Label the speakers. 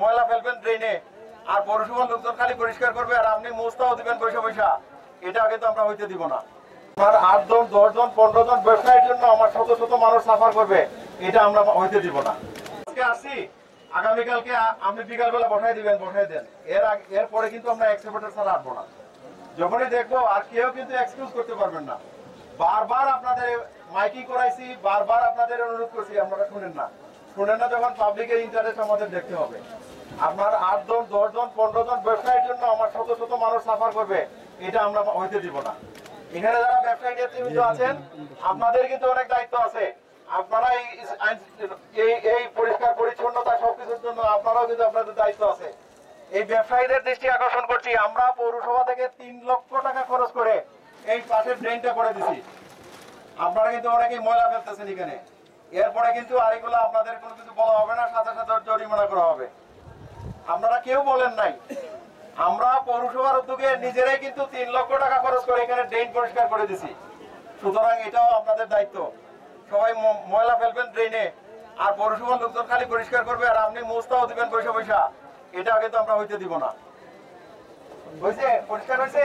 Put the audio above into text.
Speaker 1: ময়লা ফেলবেন ড্রেনে, আর পৌরসভার লোকজন খালি পরিষ্কার করবে আর আপনি মুস্তাও দিবেন পয়সা পয়সা, এটা কিন্তু আমরা হইতে দিব না। আমার 8 জন 10 জন 15 জন ব্যবসায়ীর জন্য আমার শত শত মানুষ সাফার করবে, এটা আমরা হইতে দিব না। আজকে আসছি, আগামীকালকে আপনি বিকালবেলা বসাই দিবেন, বসাই দেন। এরপরে কিন্তু আমরা এক্সপোর্টার ছাড়া আসবো না। যখনই দেখবো আর কেউ কিন্তু এক্সকিউজ করতে পারবেন না। বারবার আপনাদের মাইকিং করাইছি, বারবার আপনাদের অনুরোধ করছি, আপনারা শুনেন না। যখন পাবলিকের ইন্টারেস্ট আমাদের দেখতে হবে। আপনার 8 জন 10 জন 15 জন ব্যবসায়ীর জন্য আমার শত শত মানুষ সাফার করবে, এটা আমরা হইতে দিব না। এখানে যারা ব্যবসায়ী নেতৃবৃন্দ আছেন, আপনাদের কিন্তু অনেক দায়িত্ব আছে। আপনারা এই পরিষ্কার পরিচ্ছন্নতা সবকিছুর জন্য আপনারাও কিন্তু আপনাদের দায়িত্ব আছে। এই ব্যবসায়ীদের দৃষ্টি আকর্ষণ করছি, আমরা পৌরসভা থেকে 3 লক্ষ টাকা খরচ করে এই পাশের ড্রেনটা করে দিছি। আপনারা কিন্তু অনেকেই ময়লা ফেলতেছেন এখানে। এরপরে কিন্তু আর এগুলো আপনাদের কোনো কিছু বলা হবে না, সাথে সাথে জরিমানা করা হবে। আপনারা কেউ বলেন নাই, আমরা পৌরসভার উদ্যোগে নিজেরাই কিন্তু 3 লক্ষ টাকা খরচ করে এখানে ড্রেন পরিষ্কার করে দিছি। সুতরাং এটাও আপনাদের দায়িত্ব। সবাই ময়লা ফেলবেন ড্রেনে, আর পৌরসভার লোকজন খালি পরিষ্কার করবে আর আপনি মুস্তাও দিবেন পয়সা পয়সা, এটা কিন্তু আমরা হইতে দিব না। হয়েছে? পরিষ্কার হয়েছে?